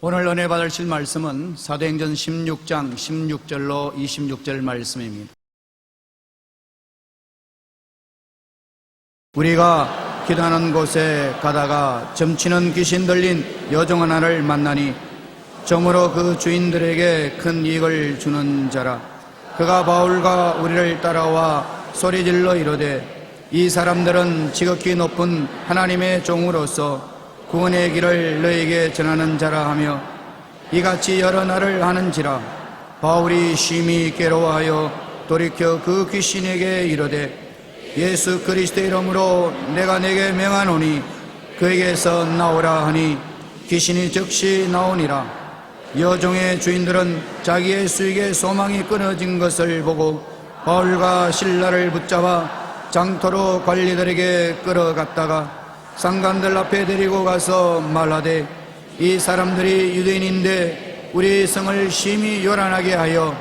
오늘 은혜 받으실 말씀은 사도행전 16장 16절로 26절 말씀입니다. 우리가 기도하는 곳에 가다가 점치는 귀신 들린 여종 하나를 만나니 점으로 그 주인들에게 큰 이익을 주는 자라. 그가 바울과 우리를 따라와 소리질러 이르되 이 사람들은 지극히 높은 하나님의 종으로서 구원의 길을 너에게 전하는 자라 하며 이같이 여러 날을 하는지라. 바울이 심히 괴로워하여 돌이켜 그 귀신에게 이르되 예수 그리스도의 이름으로 내가 네게 명하노니 그에게서 나오라 하니 귀신이 즉시 나오니라. 여종의 주인들은 자기의 수익의 소망이 끊어진 것을 보고 바울과 실라를 붙잡아 장터로 관리들에게 끌어갔다가 상관들 앞에 데리고 가서 말하되 이 사람들이 유대인인데 우리 성을 심히 요란하게 하여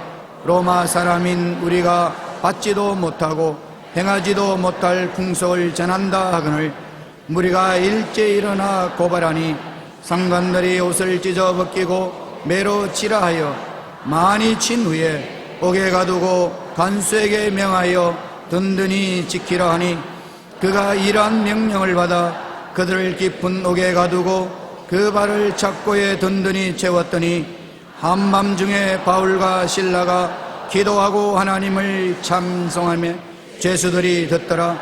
로마 사람인 우리가 받지도 못하고 행하지도 못할 풍속을 전한다 하거늘 무리가 일제히 일어나 고발하니 상관들이 옷을 찢어 벗기고 매로 치라 하여 많이 친 후에 옥에 가두고 간수에게 명하여 든든히 지키라 하니 그가 이러한 명령을 받아 그들을 깊은 옥에 가두고 그 발을 착고에 든든히 채웠더니 한밤중에 바울과 실라가 기도하고 하나님을 찬송하며 죄수들이 듣더라.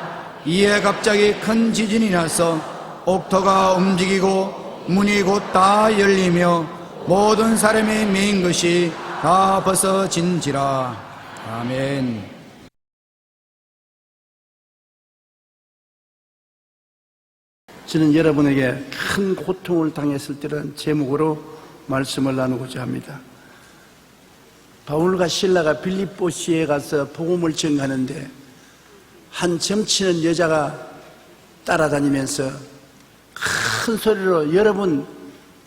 이에 갑자기 큰 지진이 나서 옥토가 움직이고 문이 곧 다 열리며 모든 사람이 메인 것이 다 벗어진지라. 아멘. 저는 여러분에게 큰 고통을 당했을 때라는 제목으로 말씀을 나누고자 합니다. 바울과 실라가 빌립보시에 가서 복음을 전하는데 한 점치는 여자가 따라다니면서 큰 소리로 여러분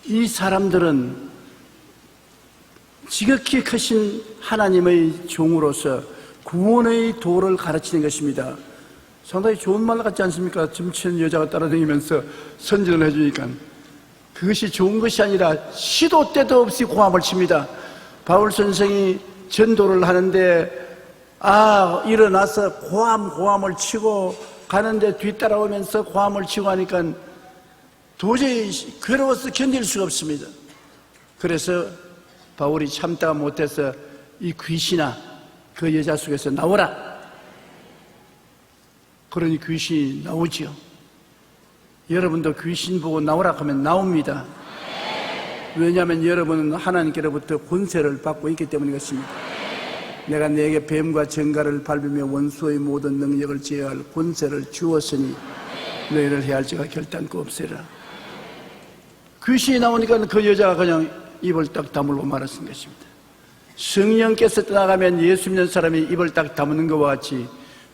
이 사람들은 지극히 크신 하나님의 종으로서 구원의 도를 가르치는 것입니다. 상당히 좋은 말 같지 않습니까? 점치는 여자가 따라다니면서 선전을 해주니까 그것이 좋은 것이 아니라 시도 때도 없이 고함을 칩니다. 바울 선생이 전도를 하는데 일어나서 고함을 치고 가는데 뒤따라오면서 고함을 치고 하니까 도저히 괴로워서 견딜 수가 없습니다. 그래서 바울이 참다가 못해서 이 귀신아 그 여자 속에서 나오라. 그러니 귀신이 나오지요. 여러분도 귀신 보고 나오라 하면 나옵니다. 왜냐하면 여러분은 하나님께로부터 권세를 받고 있기 때문인 것입니다. 내가 네게 뱀과 정갈을 밟으며 원수의 모든 능력을 제어할 권세를 주었으니 너희를 해할 자가 결단코 없으리라. 귀신이 나오니까 그 여자가 그냥 입을 딱 다물고 말았던 것입니다. 성령께서 떠나가면 예수 믿는 사람이 입을 딱 다무는 것과 같이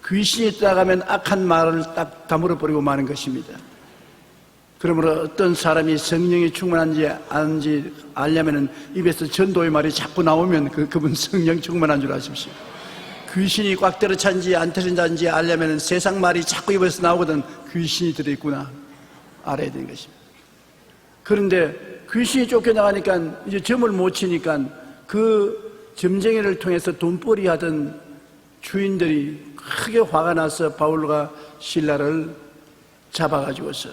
귀신이 떠나가면 악한 말을 딱 다물어 버리고 마는 것입니다. 그러므로 어떤 사람이 성령이 충만한지 아닌지 알려면 입에서 전도의 말이 자꾸 나오면 그분 성령 충만한 줄 아십시오. 귀신이 꽉 들어찬지 안 들어찬지 알려면 세상 말이 자꾸 입에서 나오거든 귀신이 들어있구나 알아야 되는 것입니다. 그런데 귀신이 쫓겨나가니까 이제 점을 못 치니까 그 점쟁이를 통해서 돈벌이 하던 주인들이 크게 화가 나서 바울과 실라를 잡아가지고서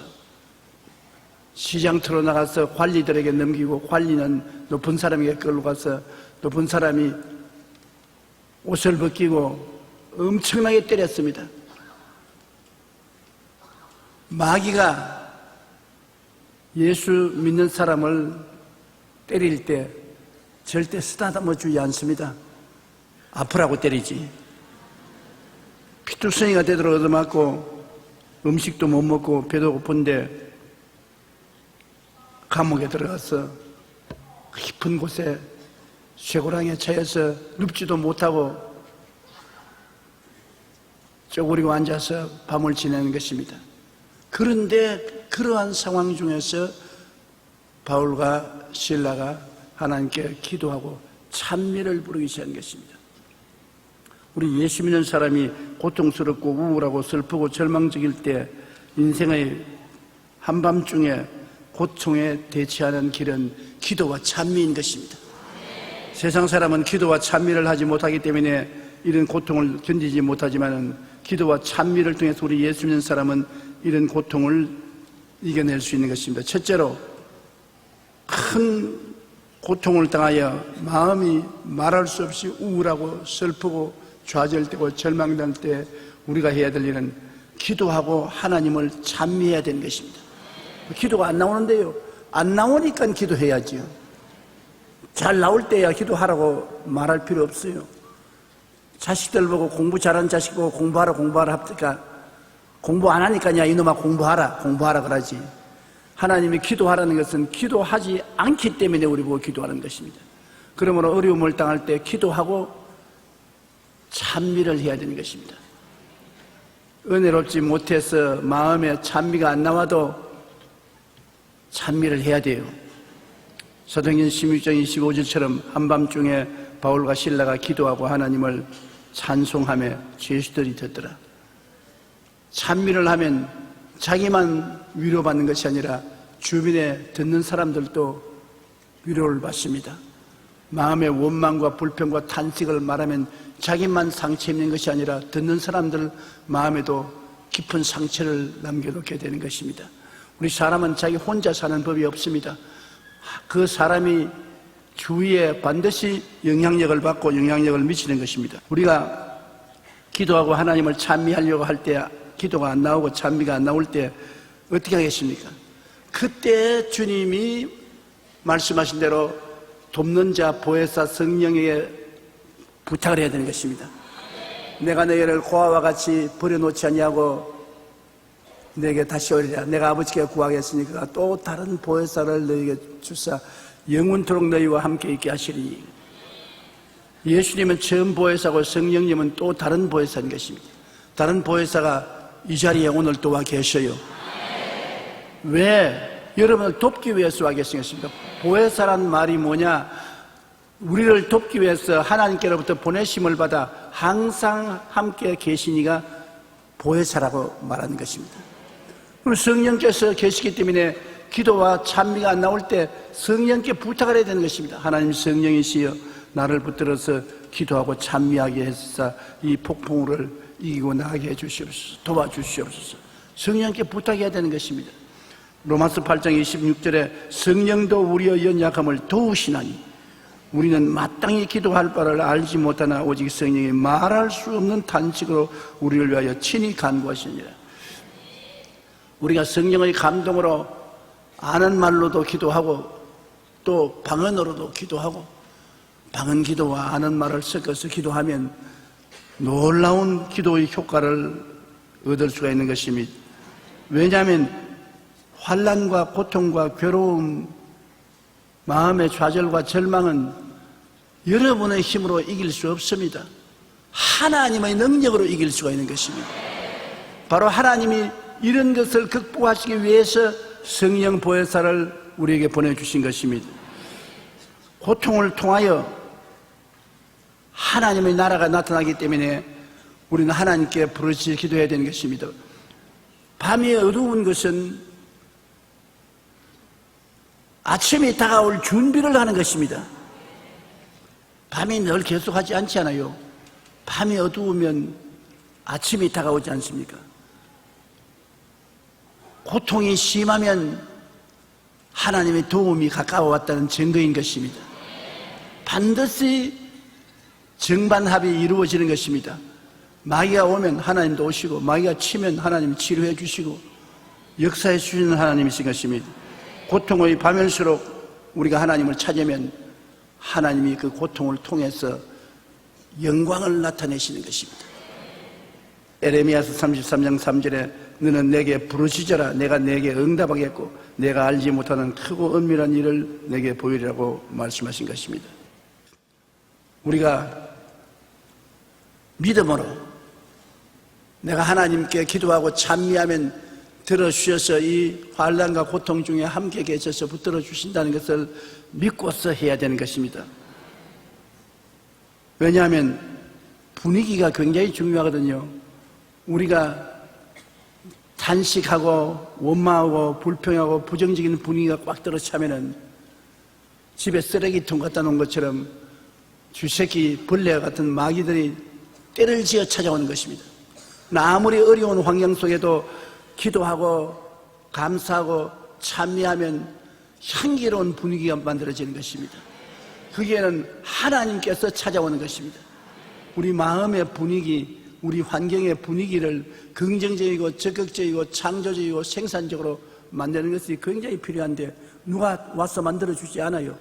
시장터로 나가서 관리들에게 넘기고 관리는 높은 사람에게 끌고 가서 높은 사람이 옷을 벗기고 엄청나게 때렸습니다. 마귀가 예수 믿는 사람을 때릴 때 절대 쓰다듬어 주지 않습니다. 아프라고 때리지. 피투성이가 되도록 얻어맞고 음식도 못 먹고 배도 고픈데 감옥에 들어가서 깊은 곳에 쇠고랑에 차여서 눕지도 못하고 쪼그리고 앉아서 밤을 지내는 것입니다. 그런데 그러한 상황 중에서 바울과 실라가 하나님께 기도하고 찬미를 부르기 시작한 것입니다. 우리 예수 믿는 사람이 고통스럽고 우울하고 슬프고 절망적일 때 인생의 한밤중에 고통에 대처하는 길은 기도와 찬미인 것입니다. 세상 사람은 기도와 찬미를 하지 못하기 때문에 이런 고통을 견디지 못하지만 기도와 찬미를 통해서 우리 예수 믿는 사람은 이런 고통을 이겨낼 수 있는 것입니다. 첫째로, 큰 고통을 당하여 마음이 말할 수 없이 우울하고 슬프고 좌절되고 절망될 때 우리가 해야 될 일은 기도하고 하나님을 찬미해야 되는 것입니다. 기도가 안 나오는데요, 안 나오니까 기도해야지요. 잘 나올 때야 기도하라고 말할 필요 없어요. 자식들 보고 공부 잘하는 자식 보고 공부하라 합니까? 공부 안 하니까 야 이놈아 공부하라 그러지. 하나님이 기도하라는 것은 기도하지 않기 때문에 우리 보고 기도하는 것입니다. 그러므로 어려움을 당할 때 기도하고 찬미를 해야 되는 것입니다. 은혜롭지 못해서 마음에 찬미가 안 나와도 찬미를 해야 돼요. 사도행전 16장 25절처럼 한밤중에 바울과 실라가 기도하고 하나님을 찬송하며 죄수들이 듣더라. 찬미를 하면 자기만 위로받는 것이 아니라 주변에 듣는 사람들도 위로를 받습니다. 마음의 원망과 불평과 탄식을 말하면 자기만 상처 입는 것이 아니라 듣는 사람들 마음에도 깊은 상처를 남겨놓게 되는 것입니다. 우리 사람은 자기 혼자 사는 법이 없습니다. 그 사람이 주위에 반드시 영향력을 받고 영향력을 미치는 것입니다. 우리가 기도하고 하나님을 찬미하려고 할 때 기도가 안 나오고 찬미가 안 나올 때 어떻게 하겠습니까? 그때 주님이 말씀하신 대로 돕는 자 보혜사 성령에게 부탁을 해야 되는 것입니다. 내가 너희를 고아와 같이 버려놓지 아니하고 내게 다시 오리라. 내가 아버지께 구하겠으니까 또 다른 보혜사를 너희에게 주사 영원토록 너희와 함께 있게 하시리니. 예수님은 처음 보혜사고 성령님은 또 다른 보혜사인 것입니다. 다른 보혜사가 이 자리에 오늘 또 와 계셔요. 왜? 여러분을 돕기 위해서 와 계시겠습니까? 보혜사란 말이 뭐냐? 우리를 돕기 위해서 하나님께로부터 보내심을 받아 항상 함께 계시니가 보혜사라고 말하는 것입니다. 그리고 성령께서 계시기 때문에 기도와 찬미가 안 나올 때 성령께 부탁을 해야 되는 것입니다. 하나님 성령이시여 나를 붙들어서 기도하고 찬미하게 해서 이 폭풍우를 이기고 나가게 해주시옵소서. 도와주시옵소서. 성령께 부탁해야 되는 것입니다. 로마서 8장 26절에 성령도 우리의 연약함을 도우시나니 우리는 마땅히 기도할 바를 알지 못하나 오직 성령이 말할 수 없는 탄식으로 우리를 위하여 친히 간구하시니라. 우리가 성령의 감동으로 아는 말로도 기도하고 또 방언으로도 기도하고 방언 기도와 아는 말을 섞어서 기도하면 놀라운 기도의 효과를 얻을 수가 있는 것입니다. 왜냐하면 환난과 고통과 괴로움, 마음의 좌절과 절망은 여러분의 힘으로 이길 수 없습니다. 하나님의 능력으로 이길 수가 있는 것입니다. 바로 하나님이 이런 것을 극복하시기 위해서 성령 보혜사를 우리에게 보내주신 것입니다. 고통을 통하여 하나님의 나라가 나타나기 때문에 우리는 하나님께 부르짖어 기도해야 되는 것입니다. 밤이 어두운 것은 아침이 다가올 준비를 하는 것입니다. 밤이 늘 계속하지 않지 않아요. 밤이 어두우면 아침이 다가오지 않습니까? 고통이 심하면 하나님의 도움이 가까워왔다는 증거인 것입니다. 반드시 정반합이 이루어지는 것입니다. 마귀가 오면 하나님도 오시고 마귀가 치면 하나님이 치료해 주시고 역사해 주시는 하나님이신 것입니다. 고통의 밤일수록 우리가 하나님을 찾으면 하나님이 그 고통을 통해서 영광을 나타내시는 것입니다. 에레미야서 33장 3절에 너는 내게 부르짖어라 내가 내게 응답하겠고 내가 알지 못하는 크고 은밀한 일을 내게 보이리라고 말씀하신 것입니다. 우리가 믿음으로 내가 하나님께 기도하고 찬미하면 들어주셔서 이 환난과 고통 중에 함께 계셔서 붙들어 주신다는 것을 믿고서 해야 되는 것입니다. 왜냐하면 분위기가 굉장히 중요하거든요. 우리가 단식하고 원망하고 불평하고 부정적인 분위기가 꽉 들어차면은 집에 쓰레기통 갖다 놓은 것처럼 쥐새끼 벌레 같은 마귀들이 때를 지어 찾아오는 것입니다. 아무리 어려운 환경 속에도 기도하고 감사하고 찬미하면 향기로운 분위기가 만들어지는 것입니다. 그게는 하나님께서 찾아오는 것입니다. 우리 마음의 분위기, 우리 환경의 분위기를 긍정적이고 적극적이고 창조적이고 생산적으로 만드는 것이 굉장히 필요한데 누가 와서 만들어주지 않아요.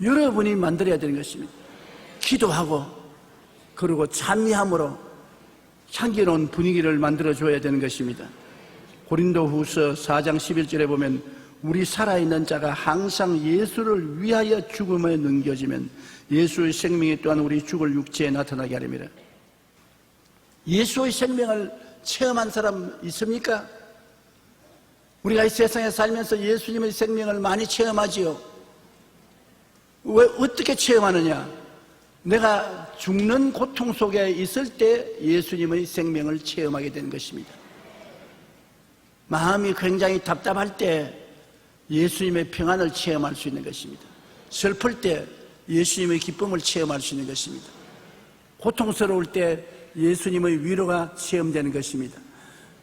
여러분이 만들어야 되는 것입니다. 기도하고 그리고 찬미함으로 향기로운 분위기를 만들어줘야 되는 것입니다. 고린도후서 4장 11절에 보면 우리 살아있는 자가 항상 예수를 위하여 죽음에 넘겨지면 예수의 생명이 또한 우리 죽을 육체에 나타나게 하렵니다. 예수의 생명을 체험한 사람 있습니까? 우리가 이 세상에 살면서 예수님의 생명을 많이 체험하지요. 왜 어떻게 체험하느냐? 내가 죽는 고통 속에 있을 때 예수님의 생명을 체험하게 되는 것입니다. 마음이 굉장히 답답할 때 예수님의 평안을 체험할 수 있는 것입니다. 슬플 때 예수님의 기쁨을 체험할 수 있는 것입니다. 고통스러울 때 예수님의 위로가 체험되는 것입니다.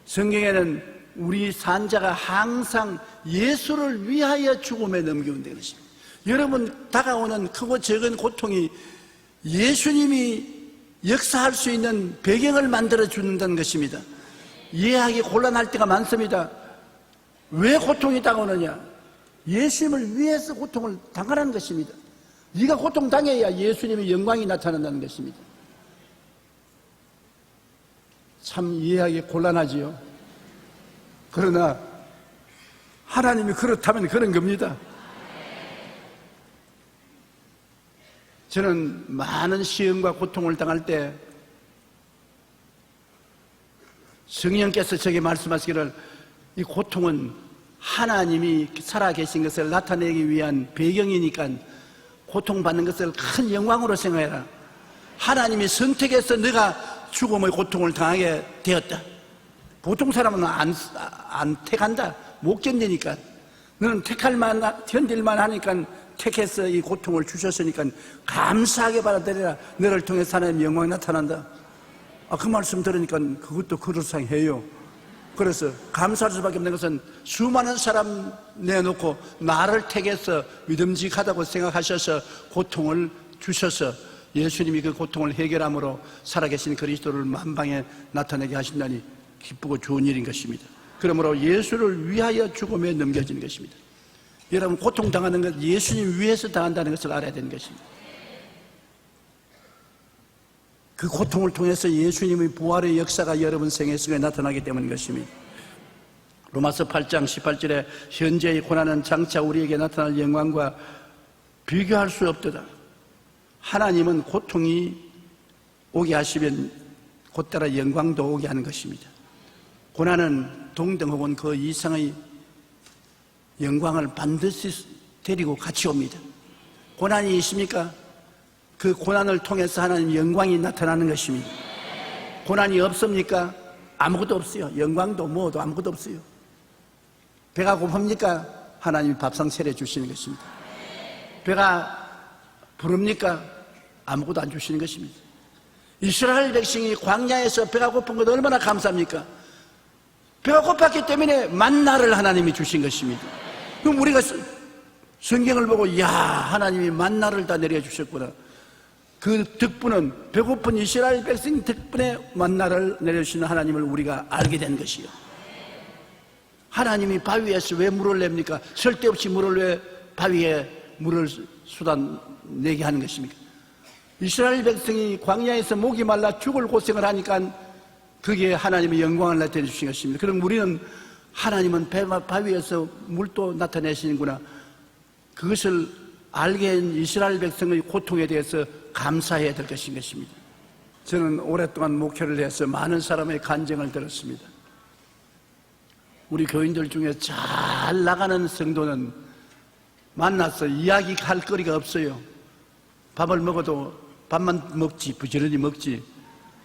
성경에는 우리 산자가 항상 예수를 위하여 죽음에 넘겨온다는 것입니다. 여러분, 다가오는 크고 적은 고통이 예수님이 역사할 수 있는 배경을 만들어 준다는 것입니다. 이해하기 곤란할 때가 많습니다. 왜 고통이 다가오느냐? 예수님을 위해서 고통을 당하라는 것입니다. 네가 고통 당해야 예수님의 영광이 나타난다는 것입니다. 참 이해하기 곤란하지요. 그러나 하나님이 그렇다면 그런 겁니다. 저는 많은 시험과 고통을 당할 때 성령께서 제게 말씀하시기를 이 고통은 하나님이 살아계신 것을 나타내기 위한 배경이니까 고통받는 것을 큰 영광으로 생각해라. 하나님이 선택해서 네가 죽음의 고통을 당하게 되었다. 보통 사람은 안 택한다. 못 견디니까. 너는 견딜만 하니까 택해서 이 고통을 주셨으니까 감사하게 받아들여라. 너를 통해서 하나님의 영광이 나타난다. 그 말씀 들으니까 그것도 그럴싸해요. 그래서 감사할 수밖에 없는 것은 수많은 사람 내놓고 나를 택해서 믿음직하다고 생각하셔서 고통을 주셔서 예수님이 그 고통을 해결함으로 살아계신 그리스도를 만방에 나타내게 하신다니 기쁘고 좋은 일인 것입니다. 그러므로 예수를 위하여 죽음에 넘겨지는 것입니다. 여러분, 고통당하는 것 예수님 위해서 당한다는 것을 알아야 되는 것입니다. 그 고통을 통해서 예수님의 부활의 역사가 여러분 생애 속에 나타나기 때문인 것입니다. 로마서 8장 18절에 현재의 고난은 장차 우리에게 나타날 영광과 비교할 수 없도다. 하나님은 고통이 오게 하시면 곧따라 영광도 오게 하는 것입니다. 고난은 동등 혹은 그 이상의 영광을 반드시 데리고 같이 옵니다. 고난이 있습니까? 그 고난을 통해서 하나님 영광이 나타나는 것입니다. 고난이 없습니까? 아무것도 없어요. 영광도 뭐도 아무것도 없어요. 배가 고픕니까? 하나님이 밥상 차려주시는 것입니다. 배가 부릅니까? 아무것도 안 주시는 것입니다. 이스라엘 백성이 광야에서 배가 고픈 것 얼마나 감사합니까? 배가 고팠기 때문에 만나를 하나님이 주신 것입니다. 그럼 우리가 성경을 보고 야, 하나님이 만나를 다 내려주셨구나. 그 덕분은 배고픈 이스라엘 백성 덕분에 만나를 내려주시는 하나님을 우리가 알게 된 것이요. 하나님이 바위에서 왜 물을 냅니까? 쓸데없이 물을 왜 바위에 물을 쏟아내게 하는 것입니까? 이스라엘 백성이 광야에서 목이 말라 죽을 고생을 하니까 그게 하나님의 영광을 나타내 주신 것입니다. 그럼 우리는 하나님은 바위에서 물도 나타내시는구나. 그것을 알게 한 이스라엘 백성의 고통에 대해서 감사해야 될 것인 것입니다. 저는 오랫동안 목회를 해서 많은 사람의 간증을 들었습니다. 우리 교인들 중에 잘 나가는 성도는 만나서 이야기할 거리가 없어요. 밥을 먹어도 밥만 먹지, 부지런히 먹지.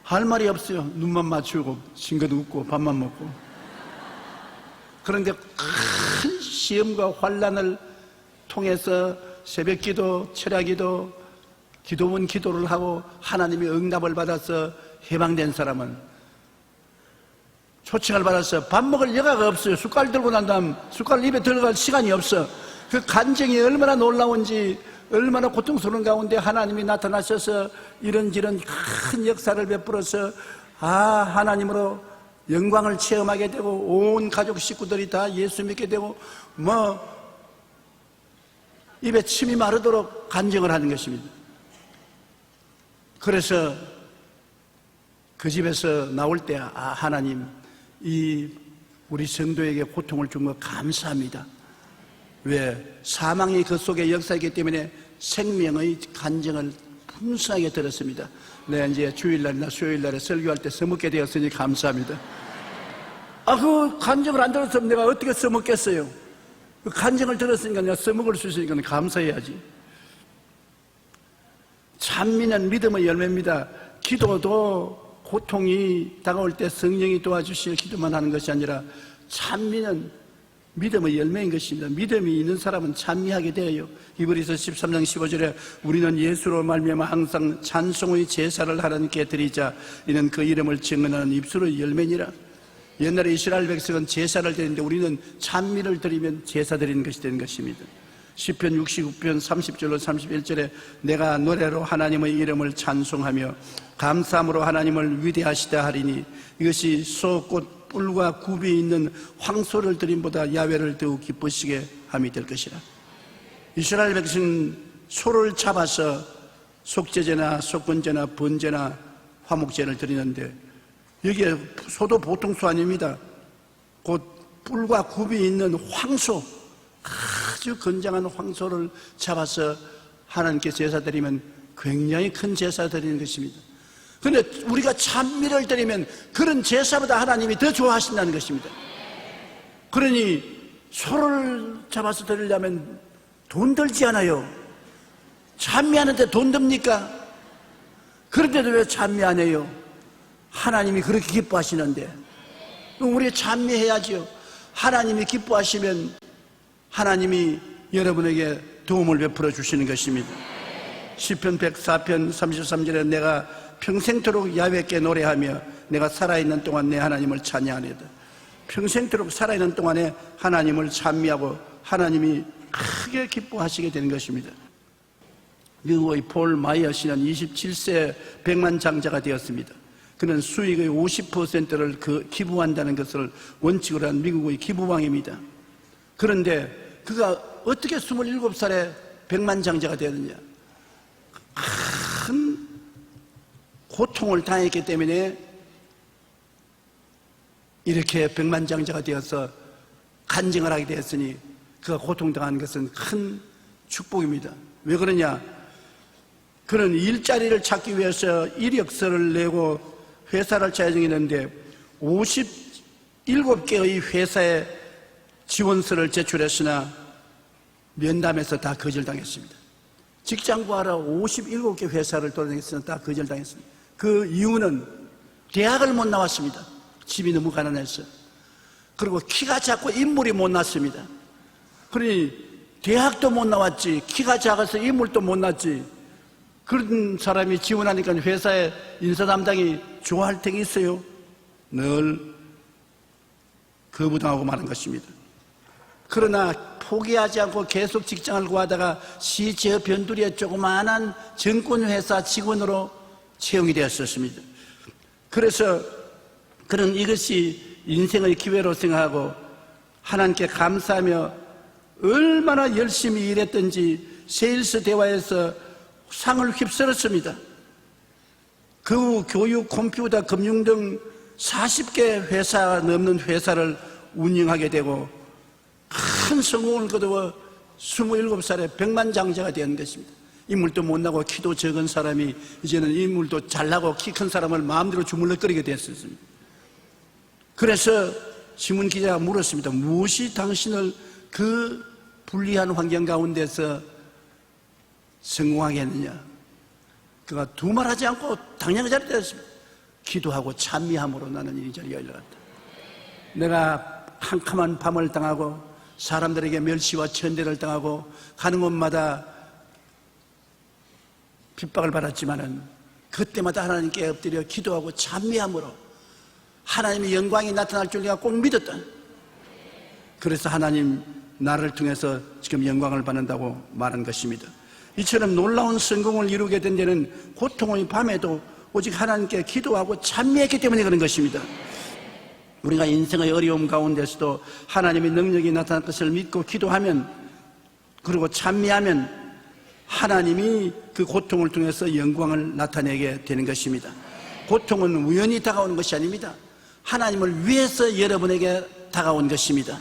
할 말이 없어요. 눈만 맞추고 싱긋 웃고 밥만 먹고. 그런데 큰 시험과 환난을 통해서 새벽기도, 철야기도, 기도문 기도를 하고 하나님의 응답을 받아서 해방된 사람은 초청을 받아서 밥 먹을 여가가 없어요. 숟갈 들고 난 다음 숟갈 입에 들어갈 시간이 없어. 그 간증이 얼마나 놀라운지, 얼마나 고통스러운 가운데 하나님이 나타나셔서 이런저런 큰 역사를 베풀어서 하나님으로 영광을 체험하게 되고 온 가족 식구들이 다 예수 믿게 되고 입에 침이 마르도록 간증을 하는 것입니다. 그래서 그 집에서 나올 때 하나님, 이 우리 성도에게 고통을 준 거 감사합니다. 왜? 사망이 그 속에 역사이기 때문에 생명의 간증을 풍성하게 들었습니다. 내가 이제 주일날이나 수요일날에 설교할 때 써먹게 되었으니 감사합니다. 그 간증을 안 들었으면 내가 어떻게 써먹겠어요? 그 간증을 들었으니까 내가 써먹을 수 있으니까 감사해야지. 찬미는 믿음의 열매입니다. 기도도 고통이 다가올 때 성령이 도와주실 기도만 하는 것이 아니라 찬미는 믿음의 열매인 것입니다. 믿음이 있는 사람은 찬미하게 되어요. 히브리서 13장 15절에 우리는 예수로 말미암아 항상 찬송의 제사를 하나님께 드리자. 이는 그 이름을 증언하는 입술의 열매니라. 옛날에 이스라엘 백성은 제사를 드리는데 우리는 찬미를 드리면 제사 드리는 것이 되는 것입니다. 시편 69편 30절로 31절에 내가 노래로 하나님의 이름을 찬송하며 감사함으로 하나님을 위대하시다 하리니 이것이 소꽃 뿔과 굽이 있는 황소를 드림보다 야훼를 더욱 기쁘시게 함이 될 것이라. 이스라엘 백성은 소를 잡아서 속죄제나 속건제나 번제나 화목제를 드리는데 여기에 소도 보통 소 아닙니다. 곧 뿔과 굽이 있는 황소, 아주 건장한 황소를 잡아서 하나님께 제사 드리면 굉장히 큰 제사 드리는 것입니다. 그런데 우리가 찬미를 드리면 그런 제사보다 하나님이 더 좋아하신다는 것입니다. 그러니 소를 잡아서 드리려면 돈 들지 않아요. 찬미하는데 돈 듭니까? 그런데도 왜 찬미 안 해요? 하나님이 그렇게 기뻐하시는데 우리 찬미해야지요. 하나님이 기뻐하시면 하나님이 여러분에게 도움을 베풀어 주시는 것입니다. 시편 104편 33절에 내가 평생토록 야훼께 노래하며 내가 살아있는 동안 내 하나님을 찬양하리이다. 평생토록 살아있는 동안에 하나님을 찬미하고 하나님이 크게 기뻐하시게 되는 것입니다. 미국의 폴 마이어 씨는 27세 백만장자가 되었습니다. 그는 수익의 50%를 기부한다는 것을 원칙으로 한 미국의 기부왕입니다. 그런데 그가 어떻게 27살에 백만장자가 되었느냐? 큰 고통을 당했기 때문에 이렇게 백만장자가 되어서 간증을 하게 되었으니 그가 고통당한 것은 큰 축복입니다. 왜 그러냐? 그는 일자리를 찾기 위해서 이력서를 내고 회사를 찾아다녔는데 57개의 회사에 지원서를 제출했으나 면담에서 다 거절당했습니다. 직장 구하러 57개 회사를 돌아다녔으나 다 거절당했습니다. 그 이유는 대학을 못 나왔습니다. 집이 너무 가난해서. 그리고 키가 작고 인물이 못 났습니다. 그러니 대학도 못 나왔지, 키가 작아서 인물도 못 났지. 그런 사람이 지원하니까 회사에 인사 담당이 좋아할 때가 있어요. 늘 거부당하고 마는 것입니다. 그러나 포기하지 않고 계속 직장을 구하다가 시저 변두리의 조그마한 정권회사 직원으로 채용이 되었었습니다. 그래서 그는 이것이 인생의 기회로 생각하고 하나님께 감사하며 얼마나 열심히 일했던지 세일스 대화에서 상을 휩쓸었습니다. 그 후 교육, 컴퓨터, 금융 등 40개 회사 넘는 회사를 운영하게 되고 큰 성공을 거두어 27살에 백만장자가 된 것입니다. 인물도 못나고 키도 적은 사람이 이제는 인물도 잘나고 키 큰 사람을 마음대로 주물럭거리게 됐었습니다. 그래서 신문기자가 물었습니다. 무엇이 당신을 그 불리한 환경 가운데서 성공하게 했느냐? 그가 두말하지 않고 당장 그 자리에 대었습니다. 기도하고 찬미함으로 나는 이리저리 열려갔다. 내가 캄캄한 밤을 당하고 사람들에게 멸시와 천대를 당하고 가는 곳마다 핍박을 받았지만은 그때마다 하나님께 엎드려 기도하고 찬미함으로 하나님의 영광이 나타날 줄 내가 꼭 믿었다. 그래서 하나님 나를 통해서 지금 영광을 받는다고 말한 것입니다. 이처럼 놀라운 성공을 이루게 된 데는 고통의 밤에도 오직 하나님께 기도하고 찬미했기 때문에 그런 것입니다. 우리가 인생의 어려움 가운데서도 하나님의 능력이 나타날 것을 믿고 기도하면, 그리고 찬미하면 하나님이 그 고통을 통해서 영광을 나타내게 되는 것입니다. 고통은 우연히 다가오는 것이 아닙니다. 하나님을 위해서 여러분에게 다가온 것입니다.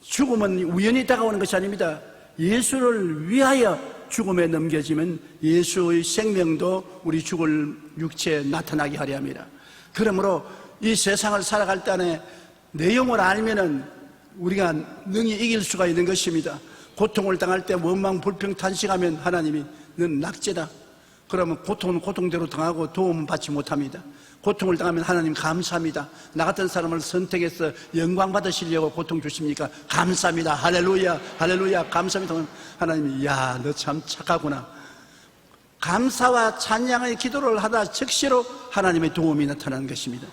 죽음은 우연히 다가오는 것이 아닙니다. 예수를 위하여 죽음에 넘겨지면 예수의 생명도 우리 죽을 육체에 나타나게 하려 합니다. 그러므로 이 세상을 살아갈 때 안에 내용을 알면은 우리가 능히 이길 수가 있는 것입니다. 고통을 당할 때 원망, 불평, 탄식하면 하나님이 넌 낙제다. 그러면 고통은 고통대로 당하고 도움은 받지 못합니다. 고통을 당하면 하나님 감사합니다. 나 같은 사람을 선택해서 영광 받으시려고 고통 주십니까? 감사합니다. 할렐루야, 할렐루야, 감사합니다. 하나님이 야, 너 참 착하구나. 감사와 찬양의 기도를 하다 즉시로 하나님의 도움이 나타나는 것입니다.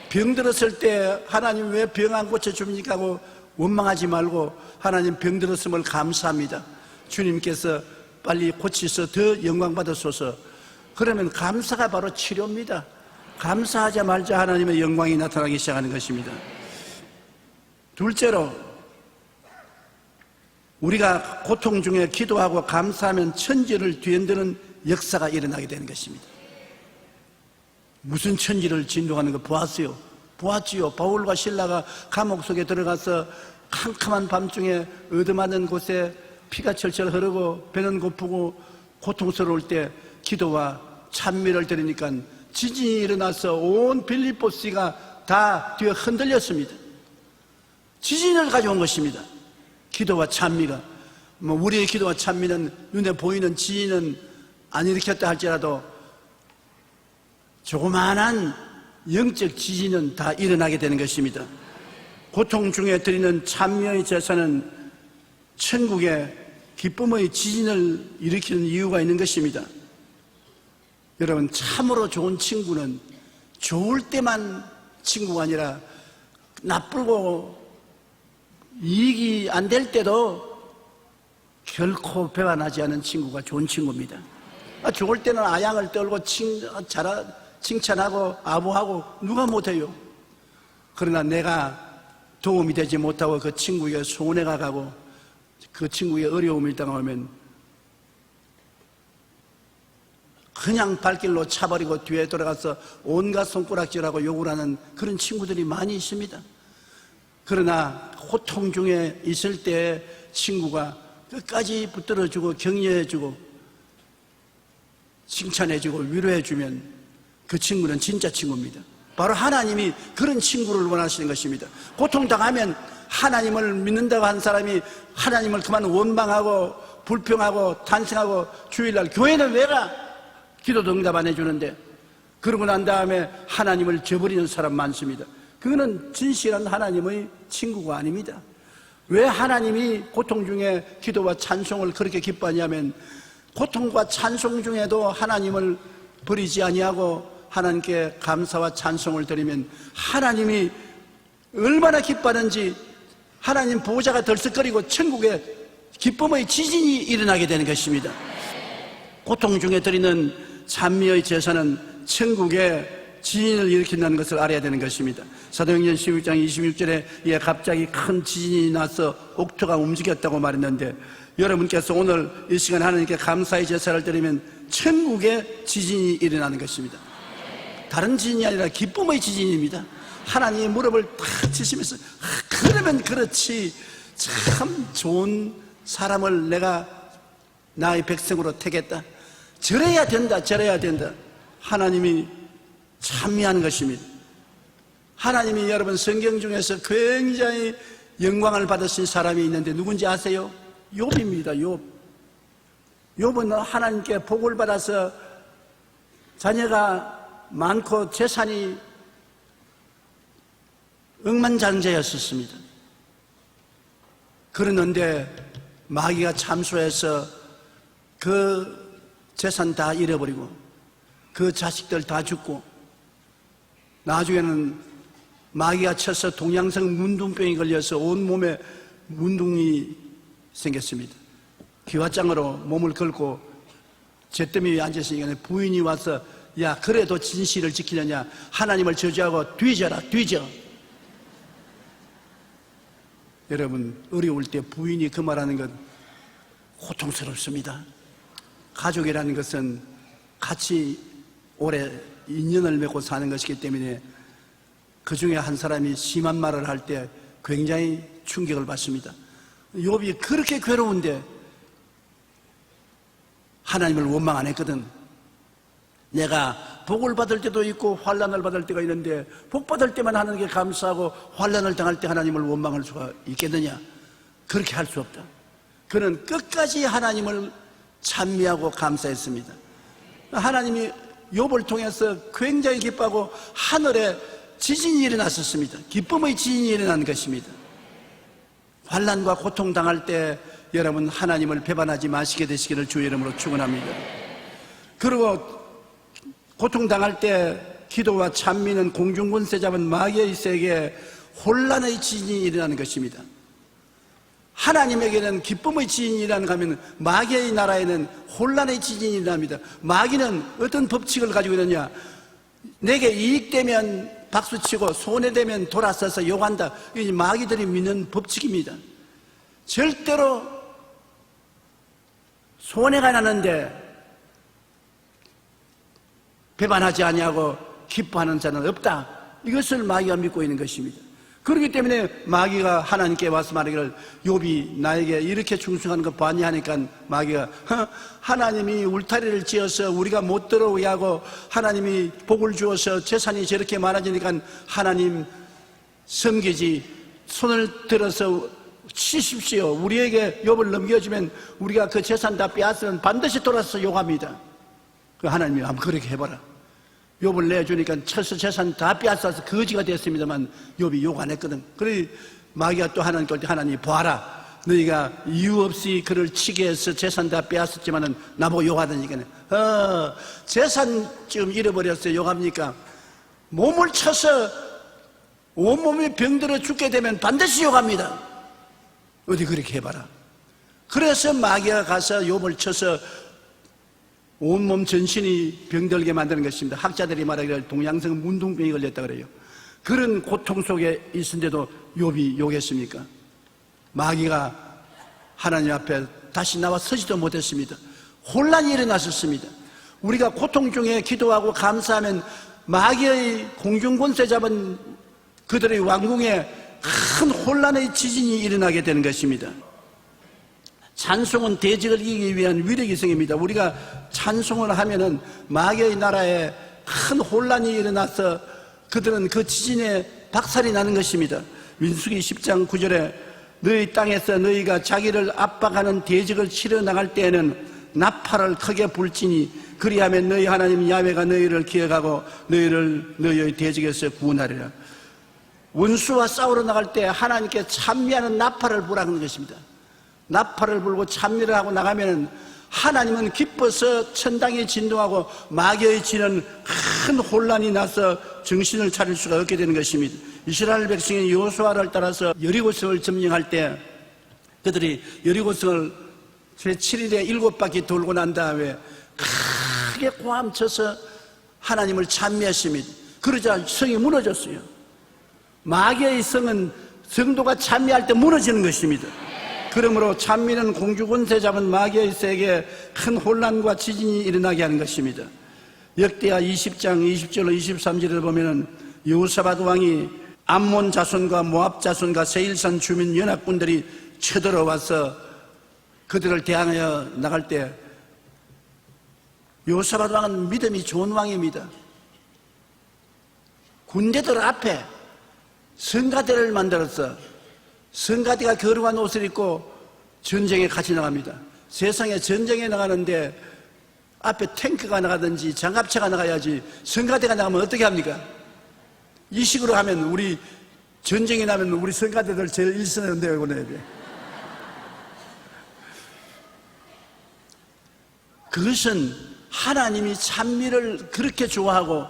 병들었을 때 하나님 왜 병 안 고쳐줍니까 하고 원망하지 말고 하나님 병들었음을 감사합니다. 주님께서 빨리 고치셔서 더 영광 받으소서. 그러면 감사가 바로 치료입니다. 감사하자마자 하나님의 영광이 나타나기 시작하는 것입니다. 둘째로, 우리가 고통 중에 기도하고 감사하면 천지를 뒤흔드는 역사가 일어나게 되는 것입니다. 무슨 천지를 진동하는 거 보았어요? 보았지요. 바울과 실라가 감옥 속에 들어가서 캄캄한 밤중에 어두맞은 곳에 피가 철철 흐르고 배는 고프고 고통스러울 때 기도와 찬미를 드리니까 지진이 일어나서 온 빌립보스가 다 뒤에 흔들렸습니다. 지진을 가져온 것입니다. 기도와 찬미가. 우리의 기도와 찬미는 눈에 보이는 지진은 안 일으켰다 할지라도 조그마한 영적 지진은 다 일어나게 되는 것입니다. 고통 중에 드리는 찬미의 제사는 천국의 기쁨의 지진을 일으키는 이유가 있는 것입니다. 여러분, 참으로 좋은 친구는 좋을 때만 친구가 아니라 나쁘고 이익이 안 될 때도 결코 배반하지 않은 친구가 좋은 친구입니다. 좋을 때는 아양을 떨고 칭찬하고 아부하고 누가 못해요. 그러나 내가 도움이 되지 못하고 그 친구에게 손해가 가고 그 친구의 어려움을 당하면 그냥 발길로 차버리고 뒤에 돌아가서 온갖 손가락질하고 욕을 하는 그런 친구들이 많이 있습니다. 그러나 고통 중에 있을 때 친구가 끝까지 붙들어주고 격려해주고 칭찬해주고 위로해주면 그 친구는 진짜 친구입니다. 바로 하나님이 그런 친구를 원하시는 것입니다. 고통당하면 하나님을 믿는다고 한 사람이 하나님을 그만 원망하고 불평하고 탄식하고 주일날 교회는 왜 가? 기도도 응답 안 해주는데. 그러고 난 다음에 하나님을 저버리는 사람 많습니다. 그거는 진실한 하나님의 친구가 아닙니다. 왜 하나님이 고통 중에 기도와 찬송을 그렇게 기뻐하냐면 고통과 찬송 중에도 하나님을 버리지 아니하고 하나님께 감사와 찬송을 드리면 하나님이 얼마나 기뻐하는지 하나님 보호자가 들썩거리고 천국에 기쁨의 지진이 일어나게 되는 것입니다. 고통 중에 드리는 찬미의 제사는 천국에 지진을 일으킨다는 것을 알아야 되는 것입니다. 사도행전 16장 26절에 갑자기 큰 지진이 나서 옥토가 움직였다고 말했는데 여러분께서 오늘 이 시간 하나님께 감사의 제사를 드리면 천국에 지진이 일어나는 것입니다. 다른 지진이 아니라 기쁨의 지진입니다. 하나님의 무릎을 탁 치시면서 그러면 그렇지, 참 좋은 사람을 내가 나의 백성으로 택했다, 저래야 된다, 저래야 된다. 하나님이 찬미하는 것입니다. 하나님이 여러분 성경 중에서 굉장히 영광을 받으신 사람이 있는데 누군지 아세요? 욥입니다. 욥은 하나님께 복을 받아서 자녀가 많고 재산이 억만장자였었습니다. 그러는데 마귀가 참소해서 그 재산 다 잃어버리고 그 자식들 다 죽고 나중에는 마귀가 쳐서 동양성 문둥병이 걸려서 온몸에 문둥이 생겼습니다. 기와장으로 몸을 걸고 잿더미 위에 앉았으니까 부인이 와서 야 그래도 진실을 지키려냐 하나님을 저주하고 뒤져라 뒤져. 여러분 어려울 때 부인이 그 말하는 건 고통스럽습니다. 가족이라는 것은 같이 오래 인연을 맺고 사는 것이기 때문에 그 중에 한 사람이 심한 말을 할 때 굉장히 충격을 받습니다. 욥이 그렇게 괴로운데 하나님을 원망 안 했거든. 내가 복을 받을 때도 있고 환난을 받을 때가 있는데 복 받을 때만 하나님께 감사하고 환난을 당할 때 하나님을 원망할 수가 있겠느냐? 그렇게 할 수 없다. 그는 끝까지 하나님을 찬미하고 감사했습니다. 하나님이 욥을 통해서 굉장히 기뻐하고 하늘에 지진이 일어났었습니다. 기쁨의 지진이 일어난 것입니다. 환난과 고통 당할 때 여러분 하나님을 배반하지 마시게 되시기를 주의 이름으로 축원합니다. 그리고 고통 당할 때 기도와 찬미는 공중권세 잡은 마귀의 세계에 혼란의 지진이 일어나는 것입니다. 하나님에게는 기쁨의 지진이 일어나는가 하면 마귀의 나라에는 혼란의 지진이 일어납니다. 마귀는 어떤 법칙을 가지고 있느냐? 내게 이익되면 박수치고 손해되면 돌아서서 욕한다. 이게 마귀들이 믿는 법칙입니다. 절대로 손해가 나는데 배반하지 아니하고 기뻐하는 자는 없다. 이것을 마귀가 믿고 있는 것입니다. 그렇기 때문에 마귀가 하나님께 와서 말하기를 욥이 나에게 이렇게 충성하는 거 봤니 하니까 마귀가 하나님이 울타리를 지어서 우리가 못 들어오게 하고 하나님이 복을 주어서 재산이 저렇게 많아지니까 하나님 섬기지 손을 들어서 치십시오. 우리에게 욥을 넘겨주면 우리가 그 재산 다 빼앗으면 반드시 돌아서 욕합니다. 그 하나님이 한번 그렇게 해봐라. 욥을 내주니까 쳐서 재산 다 빼앗아서 거지가 됐습니다만 욥이 욕 안 했거든. 그래 마귀가 또 하나님께 올 때 하나님이 보아라. 너희가 이유 없이 그를 치게 해서 재산 다 빼앗았지만은 나보고 욕하더니까 재산 지금 잃어버렸어요. 욕합니까? 몸을 쳐서 온몸이 병들어 죽게 되면 반드시 욕합니다. 어디 그렇게 해봐라. 그래서 마귀가 가서 욥을 쳐서 온몸 전신이 병들게 만드는 것입니다. 학자들이 말하기를 동양성 문둥병이 걸렸다 그래요. 그런 고통 속에 있는데도 욥이 욕했습니까? 마귀가 하나님 앞에 다시 나와 서지도 못했습니다. 혼란이 일어났었습니다. 우리가 고통 중에 기도하고 감사하면 마귀의 공중권세 잡은 그들의 왕궁에 큰 혼란의 지진이 일어나게 되는 것입니다. 찬송은 대적을 이기기 위한 위력의 성입니다. 우리가 찬송을 하면은 마귀의 나라에 큰 혼란이 일어나서 그들은 그 지진에 박살이 나는 것입니다. 민수기 10장 9절에 너희 땅에서 너희가 자기를 압박하는 대적을 치러 나갈 때에는 나팔을 크게 불지니 그리하면 너희 하나님 야훼가 너희를 기억하고 너희를 너희의 대적에서 구원하리라. 원수와 싸우러 나갈 때 하나님께 찬미하는 나팔을 부라는 것입니다. 나팔을 불고 찬미를 하고 나가면 하나님은 기뻐서 천당이 진동하고 마귀의 지는 큰 혼란이 나서 정신을 차릴 수가 없게 되는 것입니다. 이스라엘 백성이 여호수아를 따라서 여리고성을 점령할 때 그들이 여리고성을 제7일에 7바퀴 돌고 난 다음에 크게 고함쳐서 하나님을 찬미했습니다. 그러자 성이 무너졌어요. 마귀의 성은 성도가 찬미할 때 무너지는 것입니다. 그러므로 찬미는 공주권세 잡은 마귀의 세계에 큰 혼란과 지진이 일어나게 하는 것입니다. 역대하 20장 20절로 23절을 보면은 여호사밧 왕이 암몬 자손과 모압 자손과 세일산 주민 연합군들이 쳐들어와서 그들을 대항하여 나갈 때 여호사밧 왕은 믿음이 좋은 왕입니다. 군대들 앞에 성가대를 만들어서 성가대가 거룩한 옷을 입고 전쟁에 같이 나갑니다. 세상에 전쟁에 나가는데 앞에 탱크가 나가든지 장갑차가 나가야지 성가대가 나가면 어떻게 합니까? 이 식으로 하면 우리 전쟁이 나면 우리 성가대들 제일 일선에 내보내야 돼. 그것은 하나님이 찬미를 그렇게 좋아하고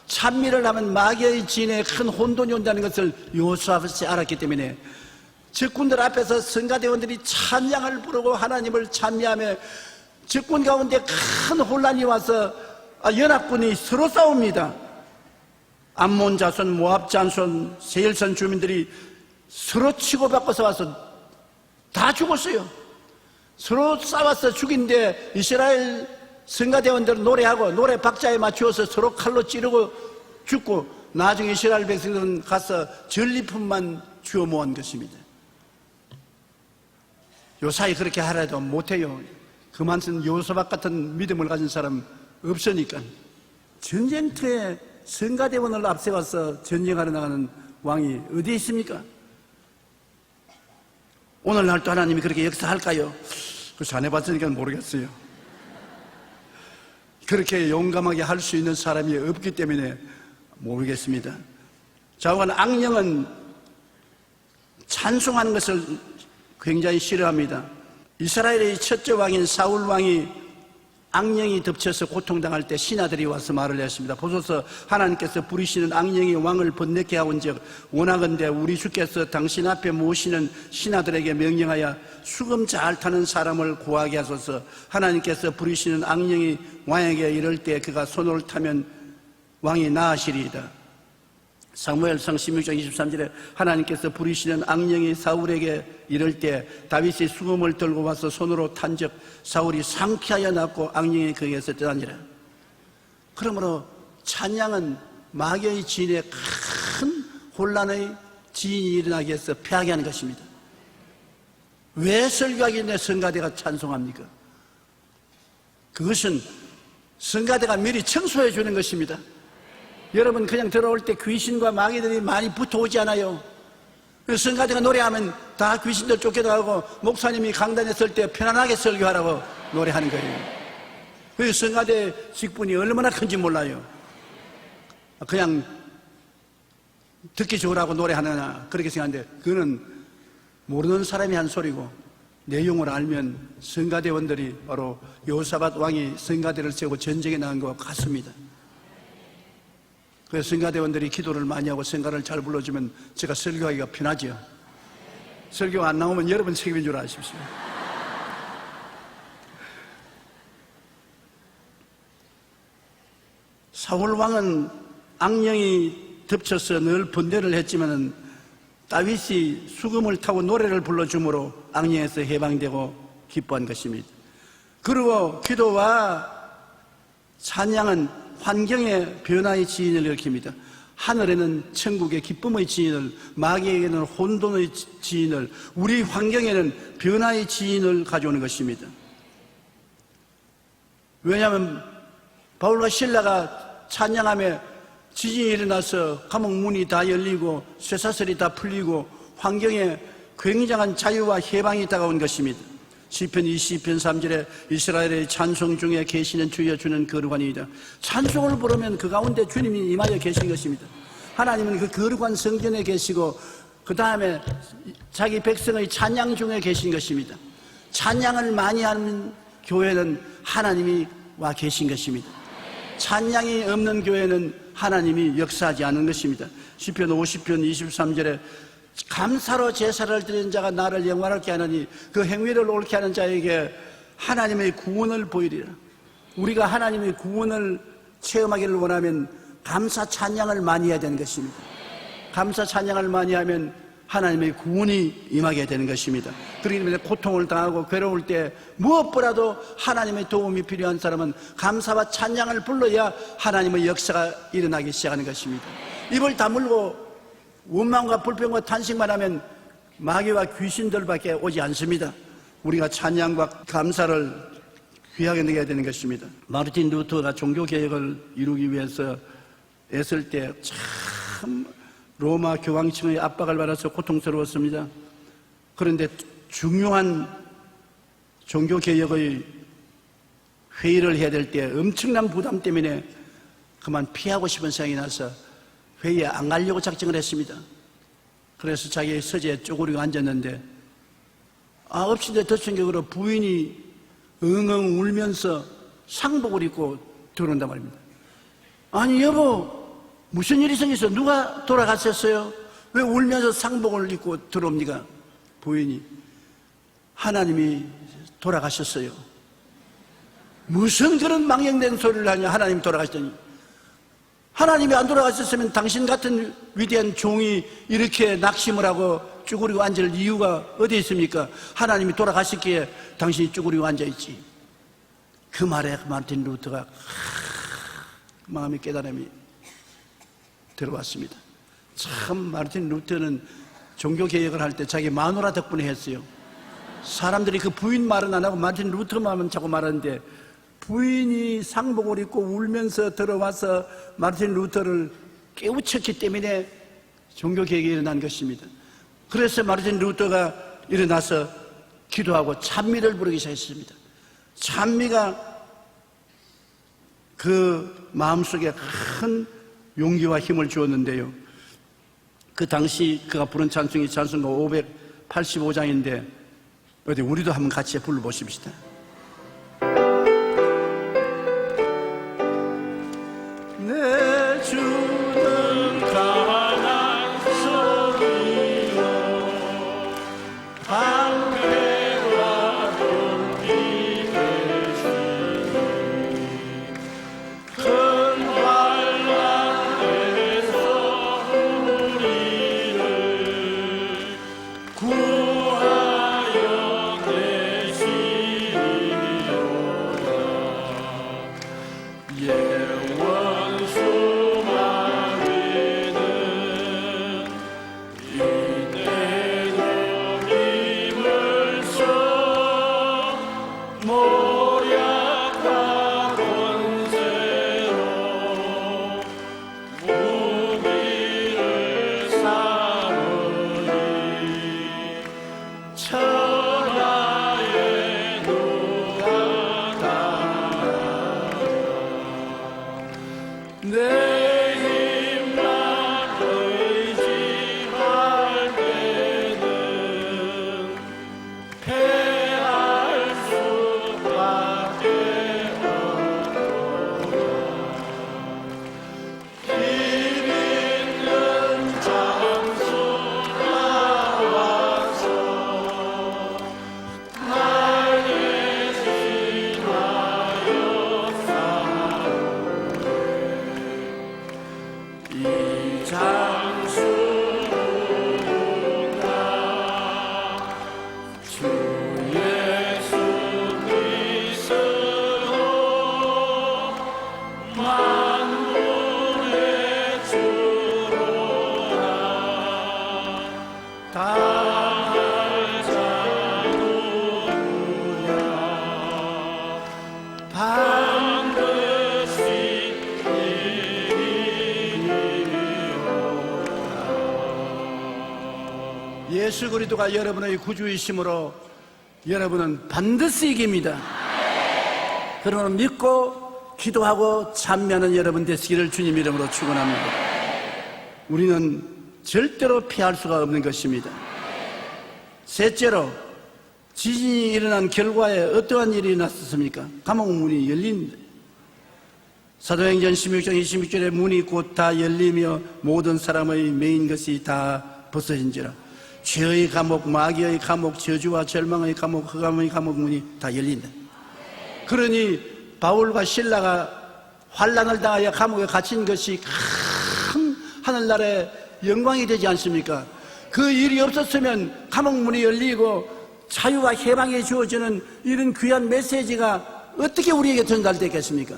찬미를 하면 마귀의 진에 큰 혼돈이 온다는 것을 여호수아같이 알았기 때문에 적군들 앞에서 성가대원들이 찬양을 부르고 하나님을 찬미하며 적군 가운데 큰 혼란이 와서 연합군이 서로 싸웁니다. 암몬 자손, 모압 자손, 세일선 주민들이 서로 치고받고서 와서 다 죽었어요. 서로 싸워서 죽인데 이스라엘 성가대원들은 노래하고 노래 박자에 맞추어서 서로 칼로 찌르고 죽고 나중에 이스라엘 백성들은 가서 전리품만 주워 모은 것입니다. 요사이 그렇게 하라도 못해요. 그만큼 여호사밧 같은 믿음을 가진 사람 없으니까. 전쟁터에 성가대원을 앞세워서 전쟁하러 나가는 왕이 어디에 있습니까? 오늘날도 하나님이 그렇게 역사할까요? 그래서 안 해봤으니까 모르겠어요. 그렇게 용감하게 할 수 있는 사람이 없기 때문에 모르겠습니다. 좌우간 악령은 찬송하는 것을 굉장히 싫어합니다. 이스라엘의 첫째 왕인 사울 왕이 악령이 덮쳐서 고통당할 때 신하들이 와서 말을 했습니다. 보소서 하나님께서 부리시는 악령이 왕을 번뇌케 하온즉 원하건대 우리 주께서 당신 앞에 모시는 신하들에게 명령하여 수금 잘 타는 사람을 구하게 하소서. 하나님께서 부리시는 악령이 왕에게 이를 때 그가 손을 타면 왕이 나으시리이다. 사무엘상 16장 23절에 하나님께서 부리시는 악령이 사울에게 이를 때 다윗이 수금을 들고 와서 손으로 탄즉 사울이 상쾌하여 낫고 악령이 그에게서 떠나니라. 그러므로 찬양은 마귀의 진에 큰 혼란의 지인이 일어나기 위해서 패하게 하는 것입니다. 왜 설교하기 전에 성가대가 찬송합니까? 그것은 성가대가 미리 청소해 주는 것입니다. 여러분 그냥 들어올 때 귀신과 마귀들이 많이 붙어오지 않아요. 성가대가 노래하면 다 귀신들 쫓겨나가고 목사님이 강단에 설 때 편안하게 설교하라고 노래하는 거예요. 그 성가대 직분이 얼마나 큰지 몰라요. 그냥 듣기 좋으라고 노래하느냐 그렇게 생각하는데 그거는 모르는 사람이 한 소리고 내용을 알면 성가대원들이 바로 여호사밧 왕이 성가대를 세우고 전쟁에 나간 것과 같습니다. 그래서 성가대원들이 기도를 많이 하고 성가를 잘 불러주면 제가 설교하기가 편하죠. 설교가 안 나오면 여러분 책임인 줄 아십시오. 사울 왕은 악령이 덮쳐서 늘 번뇌를 했지만은 다윗이 수금을 타고 노래를 불러줌으로 악령에서 해방되고 기뻐한 것입니다. 그리고 기도와 찬양은 환경의 변화의 지인을 일으킵니다. 하늘에는 천국의 기쁨의 지인을, 마귀에게는 혼돈의 지인을, 우리 환경에는 변화의 지인을 가져오는 것입니다. 왜냐하면 바울과 실라가 찬양하며 지진이 일어나서 감옥 문이 다 열리고 쇠사슬이 다 풀리고 환경에 굉장한 자유와 해방이 다가온 것입니다. 시편 20편 3절에 이스라엘의 찬송 중에 계시는 주여 주는 거룩하니이다. 찬송을 부르면 그 가운데 주님이 임하여 계신 것입니다. 하나님은 그 거룩한 성전에 계시고 그 다음에 자기 백성의 찬양 중에 계신 것입니다. 찬양을 많이 하는 교회는 하나님이 와 계신 것입니다. 찬양이 없는 교회는 하나님이 역사하지 않은 것입니다. 시편 50편 23절에 감사로 제사를 드리는 자가 나를 영화롭게 하느니 그 행위를 옳게 하는 자에게 하나님의 구원을 보이리라. 우리가 하나님의 구원을 체험하기를 원하면 감사 찬양을 많이 해야 되는 것입니다. 감사 찬양을 많이 하면 하나님의 구원이 임하게 되는 것입니다. 그렇기 때문에 고통을 당하고 괴로울 때 무엇보다도 하나님의 도움이 필요한 사람은 감사와 찬양을 불러야 하나님의 역사가 일어나기 시작하는 것입니다. 입을 다물고 원망과 불평과 탄식만 하면 마귀와 귀신들밖에 오지 않습니다. 우리가 찬양과 감사를 귀하게 느껴야 되는 것입니다. 마르틴 루터가 종교개혁을 이루기 위해서 애쓸 때 참 로마 교황청의 압박을 받아서 고통스러웠습니다. 그런데 중요한 종교개혁의 회의를 해야 될 때 엄청난 부담 때문에 그만 피하고 싶은 생각이 나서 회의에 안 가려고 작정을 했습니다. 그래서 자기 서재에 쪼그리고 앉았는데 엎친데 덮친격으로 부인이 엉엉 울면서 상복을 입고 들어온단 말입니다. 아니 여보, 무슨 일이 생겼어? 누가 돌아가셨어요? 왜 울면서 상복을 입고 들어옵니까? 부인이 하나님이 돌아가셨어요. 무슨 그런 망령된 소리를 하냐? 하나님 돌아가셨더니 하나님이 안 돌아가셨으면 당신 같은 위대한 종이 이렇게 낙심을 하고 쭈그리고 앉을 이유가 어디 있습니까? 하나님이 돌아가셨기에 당신이 쭈그리고 앉아있지. 그 말에 마르틴 루터가 마음의 깨달음이 들어왔습니다. 참 마르틴 루터는 종교개혁을 할 때 자기 마누라 덕분에 했어요. 사람들이 그 부인 말은 안 하고 마르틴 루터 말은 자꾸 말하는데 부인이 상복을 입고 울면서 들어와서 마르틴 루터를 깨우쳤기 때문에 종교개혁이 일어난 것입니다. 그래서 마르틴 루터가 일어나서 기도하고 찬미를 부르기 시작했습니다. 찬미가 그 마음속에 큰 용기와 힘을 주었는데요. 그 당시 그가 부른 찬송이 찬송가 585장인데 어디 우리도 한번 같이 불러보십시다. 내 주는 강한 소리로 방패와 덤비 되시니 큰 환난에서 우리를 구하여 내시리로다. 예원 수마리는 이내로 힘을 써 모략과 권세로 무기를 삼으니 천하의 누가 다 내 힘만 의지할 때는 패할 수밖에 없다. 힘 있는 장소 나와서 날 대신하여 이 장수가 주 예수 그리스도 만물의 주로라. 당할 자는 누구냐? 반드시 예수 그리스도가 여러분의 구주이심으로 여러분은 반드시 이깁니다. 그러므로 믿고 기도하고 찬미하는 여러분 되시기를 주님 이름으로 축원합니다. 우리는 절대로 피할 수가 없는 것입니다. 셋째로 지진이 일어난 결과에 어떠한 일이 일어났습니까? 감옥 문이 열립니다. 사도행전 16장 26절에 문이 곧 다 열리며 모든 사람의 매인 것이 다 벗어진지라. 죄의 감옥, 마귀의 감옥, 저주와 절망의 감옥, 흑암의 감옥 문이 다 열린다. 그러니 바울과 실라가 환난을 당하여 감옥에 갇힌 것이 큰 하늘나라의 영광이 되지 않습니까? 그 일이 없었으면 감옥 문이 열리고 자유와 해방이 주어지는 이런 귀한 메시지가 어떻게 우리에게 전달되겠습니까?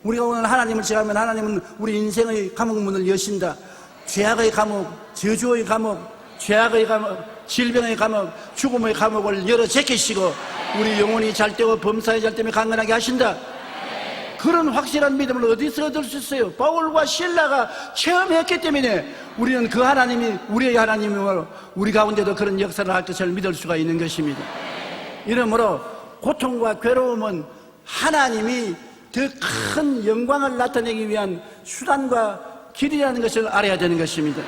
우리가 오늘 하나님을 제하면 하나님은 우리 인생의 감옥 문을 여신다. 죄악의 감옥, 저주의 감옥, 죄악의 감옥, 질병의 감옥, 죽음의 감옥을 열어 제끼시고 우리 영혼이 잘되고 범사에 잘되며 강건하게 하신다. 그런 확실한 믿음을 어디서 얻을 수 있어요? 바울과 실라가 체험했기 때문에 우리는 그 하나님이 우리의 하나님이므로 우리 가운데도 그런 역사를 할 것을 믿을 수가 있는 것입니다. 이러므로 고통과 괴로움은 하나님이 더 큰 영광을 나타내기 위한 수단과 길이라는 것을 알아야 되는 것입니다.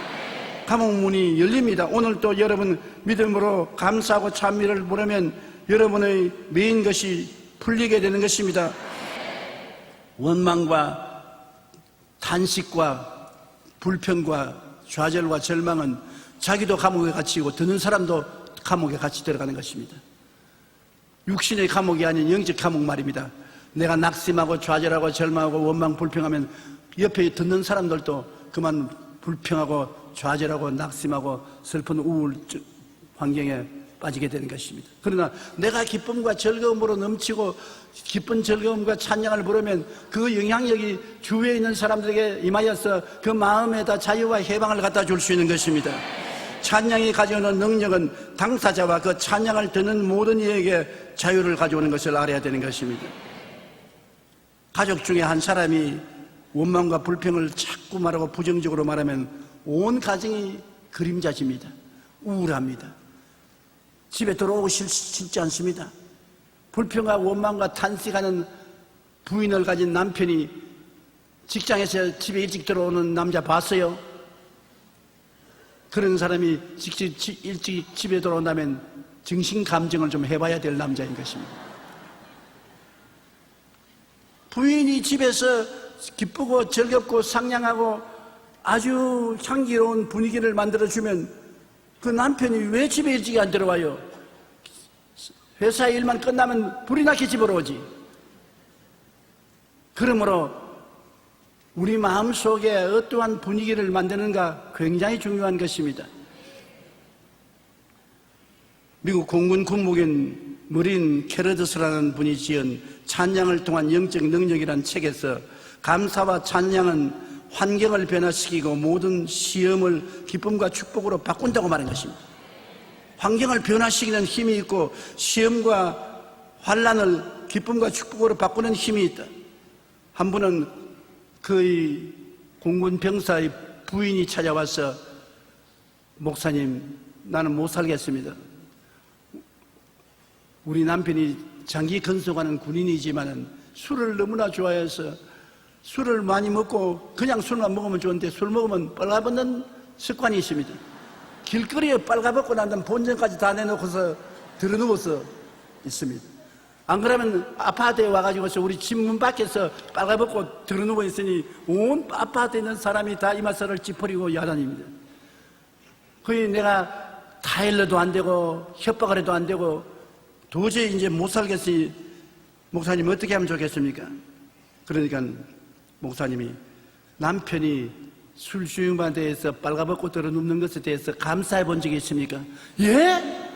감옥 문이 열립니다. 오늘 또 여러분 믿음으로 감사하고 찬미를 부르면 여러분의 메인 것이 풀리게 되는 것입니다. 원망과 탄식과 불평과 좌절과 절망은 자기도 감옥에 갇히고 듣는 사람도 감옥에 같이 들어가는 것입니다. 육신의 감옥이 아닌 영적 감옥 말입니다. 내가 낙심하고 좌절하고 절망하고 원망 불평하면 옆에 듣는 사람들도 그만 불평하고 좌절하고 낙심하고 슬픈 우울 환경에 빠지게 되는 것입니다. 그러나 내가 기쁨과 즐거움으로 넘치고 기쁜 즐거움과 찬양을 부르면 그 영향력이 주위에 있는 사람들에게 임하여서 그 마음에다 자유와 해방을 갖다 줄 수 있는 것입니다. 찬양이 가져오는 능력은 당사자와 그 찬양을 듣는 모든 이에게 자유를 가져오는 것을 알아야 되는 것입니다. 가족 중에 한 사람이 원망과 불평을 자꾸 말하고 부정적으로 말하면 온 가정이 그림자집니다. 우울합니다. 집에 들어오고 싶지 않습니다. 불평과 원망과 탄식하는 부인을 가진 남편이 직장에서 집에 일찍 들어오는 남자 봤어요? 그런 사람이 일찍 집에 들어온다면 정신감정을 좀 해봐야 될 남자인 것입니다. 부인이 집에서 기쁘고 즐겁고 상냥하고 아주 향기로운 분위기를 만들어주면 그 남편이 왜 집에 일찍 안 들어와요? 회사 일만 끝나면 불이 나게 집으로 오지. 그러므로 우리 마음속에 어떠한 분위기를 만드는가 굉장히 중요한 것입니다. 미국 공군 군목인 머린 캐러드스라는 분이 지은 찬양을 통한 영적 능력이라는 책에서 감사와 찬양은 환경을 변화시키고 모든 시험을 기쁨과 축복으로 바꾼다고 말한 것입니다. 환경을 변화시키는 힘이 있고 시험과 환난을 기쁨과 축복으로 바꾸는 힘이 있다. 한 분은 그의 공군 병사의 부인이 찾아와서 목사님, 나는 못 살겠습니다. 우리 남편이 장기 근속하는 군인이지만 술을 너무나 좋아해서 술을 많이 먹고 그냥 술만 먹으면 좋은데 술 먹으면 빨가벗는 습관이 있습니다. 길거리에 빨가벗고 난 다음 본전까지 다 내놓고서 들어누워서 있습니다. 안 그러면 아파트에 와가지고서 우리 집 문 밖에서 빨가벗고 들어누워 있으니 온 아파트에 있는 사람이 다 이마살을 찌푸리고 야단입니다. 거의 내가 타일러도 안 되고 협박을 해도 안 되고 도저히 이제 못 살겠으니 목사님 어떻게 하면 좋겠습니까? 그러니까 목사님이 남편이 술주임에 대해서 빨가벗고 들어눕는 것에 대해서 감사해 본 적이 있습니까? 예?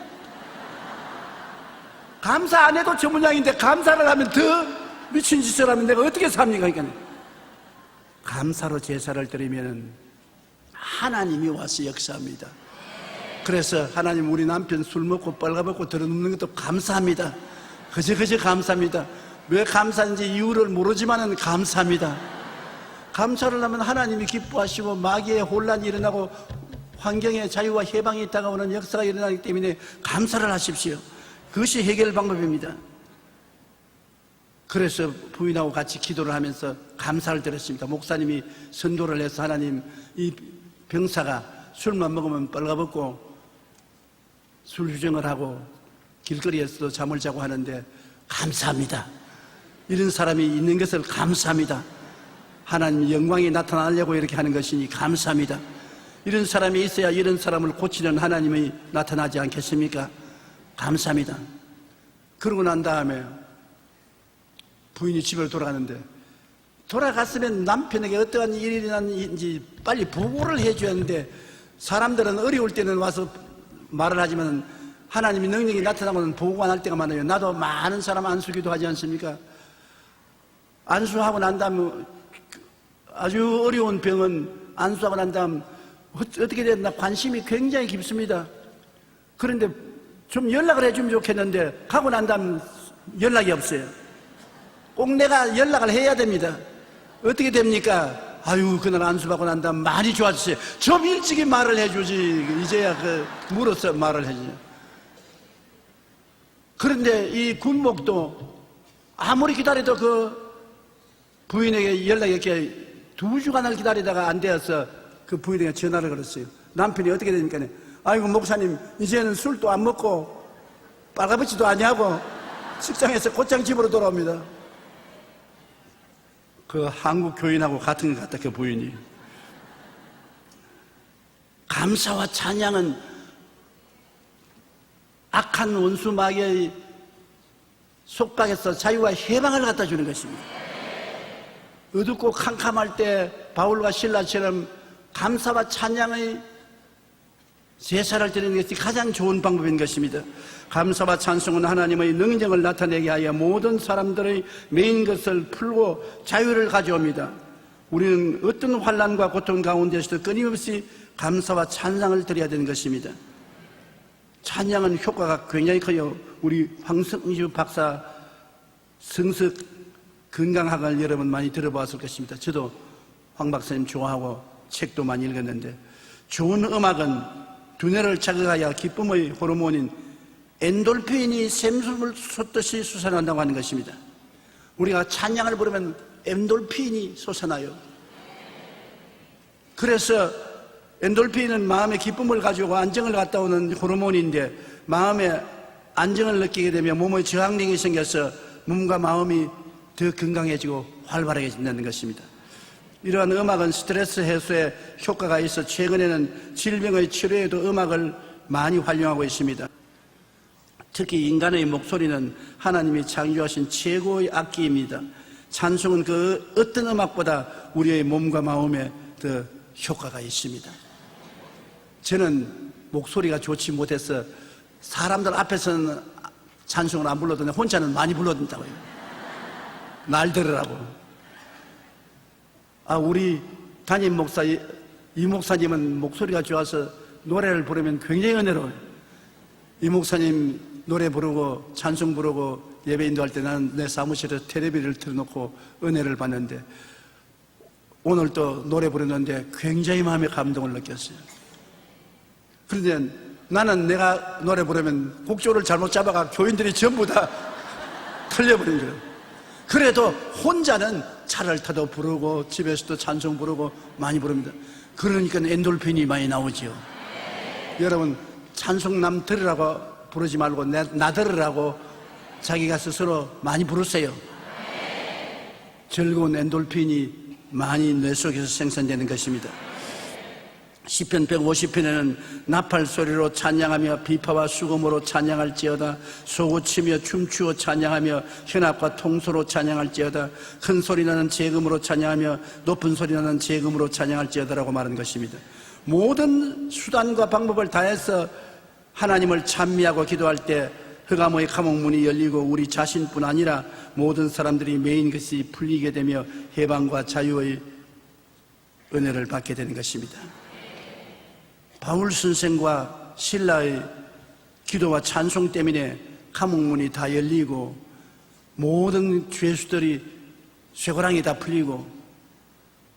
감사 안 해도 저 모양인데 감사를 하면 더 미친 짓을 하면 내가 어떻게 삽니까? 그러니까 감사로 제사를 드리면 하나님이 와서 역사합니다. 그래서 하나님 우리 남편 술 먹고 빨가벗고 들어눕는 것도 감사합니다. 그저 감사합니다. 왜 감사인지 이유를 모르지만은 감사합니다. 감사를 하면 하나님이 기뻐하시고 마귀의 혼란이 일어나고 환경에 자유와 해방이 다가오는 역사가 일어나기 때문에 감사를 하십시오. 그것이 해결 방법입니다. 그래서 부인하고 같이 기도를 하면서 감사를 드렸습니다. 목사님이 선도를 해서 하나님 이 병사가 술만 먹으면 빨가벗고 술 휴정을 하고 길거리에서도 잠을 자고 하는데 감사합니다. 이런 사람이 있는 것을 감사합니다. 하나님 영광이 나타나려고 이렇게 하는 것이니 감사합니다. 이런 사람이 있어야 이런 사람을 고치는 하나님이 나타나지 않겠습니까? 감사합니다. 그러고 난 다음에 부인이 집으로 돌아가는데 돌아갔으면 남편에게 어떠한 일이 일어났는지 빨리 보고를 해줘야 하는데 사람들은 어려울 때는 와서 말을 하지만 하나님의 능력이 나타나고는 보고가 안 할 때가 많아요. 나도 많은 사람 안수기도 하지 않습니까? 안수하고 난 다음 아주 어려운 병은 안수하고 난 다음 어떻게 됐나 관심이 굉장히 깊습니다. 그런데 좀 연락을 해주면 좋겠는데 가고 난 다음 연락이 없어요. 꼭 내가 연락을 해야 됩니다. 어떻게 됩니까? 아유 그날 안수받고 난 다음 많이 좋아졌어요. 좀 일찍이 말을 해주지 이제야 물어서 말을 해주죠. 그런데 이 군목도 아무리 기다려도 그 부인에게 연락이 이렇게 2주간을 기다리다가 안 되어서 그 부인에게 전화를 걸었어요. 남편이 어떻게 되니까, 아이고 목사님 이제는 술도 안 먹고 빨가벗지도 아니하고 직장에서 곧장 집으로 돌아옵니다. 그 한국 교인하고 같은 것 같다, 그 부인이. 감사와 찬양은 악한 원수 마귀의 속박에서 자유와 해방을 갖다 주는 것입니다. 어둡고 캄캄할 때 바울과 실라처럼 감사와 찬양의 제사를 드리는 것이 가장 좋은 방법인 것입니다. 감사와 찬송은 하나님의 능력을 나타내게 하여 모든 사람들의 메인 것을 풀고 자유를 가져옵니다. 우리는 어떤 환난과 고통 가운데서도 끊임없이 감사와 찬양을 드려야 되는 것입니다. 찬양은 효과가 굉장히 커요. 우리 황성주 박사 성석 건강학을 여러분 많이 들어보았을 것입니다. 저도 황 박사님 좋아하고 책도 많이 읽었는데, 좋은 음악은 두뇌를 자극하여 기쁨의 호르몬인 엔돌핀이 샘물을 솟듯이 솟아난다고 하는 것입니다. 우리가 찬양을 부르면 엔돌핀이 솟아나요. 그래서 엔돌핀은 마음의 기쁨을 가지고 안정을 갖다 오는 호르몬인데, 마음에 안정을 느끼게 되면 몸의 저항력이 생겨서 몸과 마음이 더 건강해지고 활발해진다는 것입니다. 이러한 음악은 스트레스 해소에 효과가 있어 최근에는 질병의 치료에도 음악을 많이 활용하고 있습니다. 특히 인간의 목소리는 하나님이 창조하신 최고의 악기입니다. 찬송은 그 어떤 음악보다 우리의 몸과 마음에 더 효과가 있습니다. 저는 목소리가 좋지 못해서 사람들 앞에서는 찬송을 안 불러도 혼자는 많이 불러준다고요. 날 들으라고. 우리 담임 목사 이 목사님은 목소리가 좋아서 노래를 부르면 굉장히 은혜로워요. 이 목사님 노래 부르고 찬송 부르고 예배 인도할 때 나는 내 사무실에 텔레비를 틀어놓고 은혜를 받는데, 오늘 또 노래 부르는데 굉장히 마음의 감동을 느꼈어요. 그런데 나는 내가 노래 부르면 곡조를 잘못 잡아가 교인들이 전부 다 틀려버린 거예요. 그래도 혼자는 차를 타도 부르고 집에서도 찬송 부르고 많이 부릅니다. 그러니까 엔돌핀이 많이 나오죠. 여러분, 찬송 남 들으라고 부르지 말고 나 들으라고 자기가 스스로 많이 부르세요. 즐거운 엔돌핀이 많이 뇌 속에서 생산되는 것입니다. 시편 150편에는 나팔 소리로 찬양하며 비파와 수금으로 찬양할지어다, 소고치며 춤추어 찬양하며 현악과 통소로 찬양할지어다, 큰 소리 나는 재금으로 찬양하며 높은 소리 나는 재금으로 찬양할지어다라고 말하는 것입니다. 모든 수단과 방법을 다해서 하나님을 찬미하고 기도할 때 흑암의 감옥문이 열리고 우리 자신뿐 아니라 모든 사람들이 메인 것이 풀리게 되며 해방과 자유의 은혜를 받게 되는 것입니다. 바울 선생과 신라의 기도와 찬송 때문에 감옥문이 다 열리고 모든 죄수들이 쇠고랑이 다 풀리고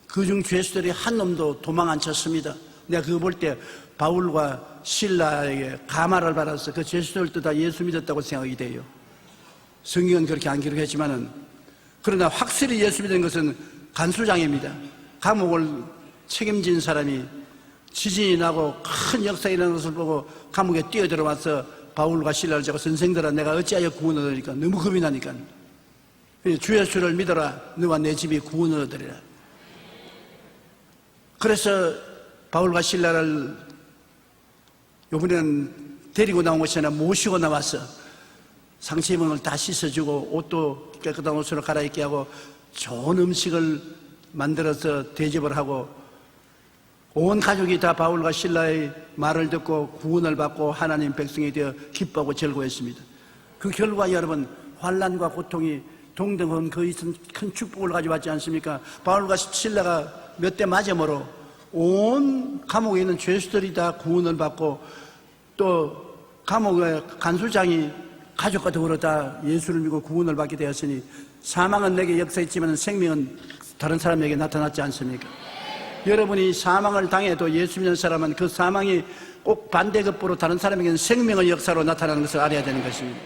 그중 죄수들이 한 놈도 도망 안 쳤습니다. 내가 그거 볼 때 바울과 신라에게 감화를 받아서 그 죄수들도 다 예수 믿었다고 생각이 돼요. 성경은 그렇게 안 기록했지만은, 그러나 확실히 예수 믿은 것은 간수장입니다. 감옥을 책임진 사람이 지진이 나고 큰 역사가 일어나는 것을 보고 감옥에 뛰어들어와서 바울과 신라를 잡고, 선생들아 내가 어찌하여 구원을 얻으리까? 너무 겁이 나니까 주 예수를 믿어라, 너와 내 집이 구원을 얻으리라. 그래서 바울과 신라를 이번에는 데리고 나온 것이 아니라 모시고 나와서 상체 입은 다 씻어주고 옷도 깨끗한 옷으로 갈아입게 하고 좋은 음식을 만들어서 대접을 하고 온 가족이 다 바울과 신라의 말을 듣고 구원을 받고 하나님 백성이 되어 기뻐하고 즐거워했습니다. 그 결과 여러분, 환난과 고통이 동등한 그 큰 축복을 가져왔지 않습니까? 바울과 신라가 몇 대 맞음으로 온 감옥에 있는 죄수들이 다 구원을 받고, 또 감옥의 간수장이 가족과 더불어 다 예수를 믿고 구원을 받게 되었으니, 사망은 내게 역사했지만 생명은 다른 사람에게 나타났지 않습니까? 여러분이 사망을 당해도 예수 믿는 사람은 그 사망이 꼭 반대급부로 다른 사람에게는 생명의 역사로 나타나는 것을 알아야 되는 것입니다.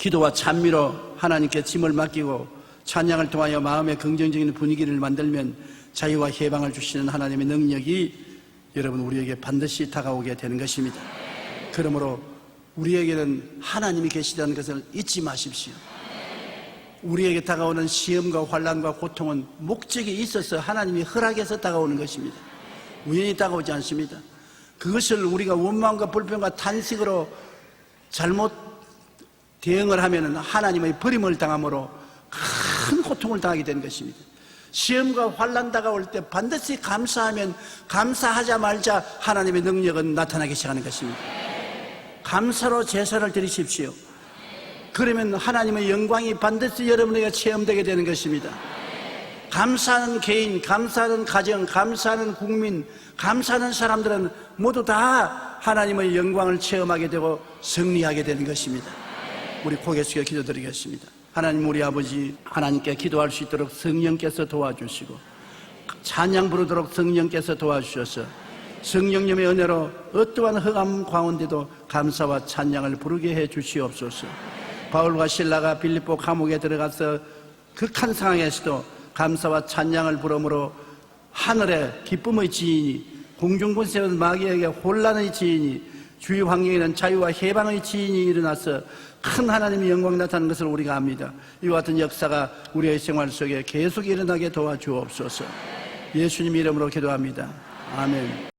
기도와 찬미로 하나님께 짐을 맡기고 찬양을 통하여 마음의 긍정적인 분위기를 만들면 자유와 해방을 주시는 하나님의 능력이 여러분 우리에게 반드시 다가오게 되는 것입니다. 그러므로 우리에게는 하나님이 계시다는 것을 잊지 마십시오. 우리에게 다가오는 시험과 환난과 고통은 목적이 있어서 하나님이 허락해서 다가오는 것입니다. 우연히 다가오지 않습니다. 그것을 우리가 원망과 불평과 탄식으로 잘못 대응을 하면 하나님의 버림을 당함으로 큰 고통을 당하게 되는 것입니다. 시험과 환난 다가올 때 반드시 감사하면 감사하자 말자 하나님의 능력은 나타나기 시작하는 것입니다. 감사로 제사를 드리십시오. 그러면 하나님의 영광이 반드시 여러분에게 체험되게 되는 것입니다. 감사하는 개인, 감사하는 가정, 감사하는 국민, 감사하는 사람들은 모두 다 하나님의 영광을 체험하게 되고 승리하게 되는 것입니다. 우리 고개 숙여 기도드리겠습니다. 하나님 우리 아버지, 하나님께 기도할 수 있도록 성령께서 도와주시고 찬양 부르도록 성령께서 도와주셔서 성령님의 은혜로 어떠한 흑암 가운데도 감사와 찬양을 부르게 해 주시옵소서. 바울과 실라가 빌립보 감옥에 들어가서 극한 상황에서도 감사와 찬양을 부름으로 하늘의 기쁨의 지인이, 공중분세는 마귀에게 혼란의 지인이, 주위 환경에는 자유와 해방의 지인이 일어나서 큰 하나님의 영광 나타나는 것을 우리가 압니다. 이와 같은 역사가 우리의 생활 속에 계속 일어나게 도와주옵소서. 예수님 이름으로 기도합니다. 아멘.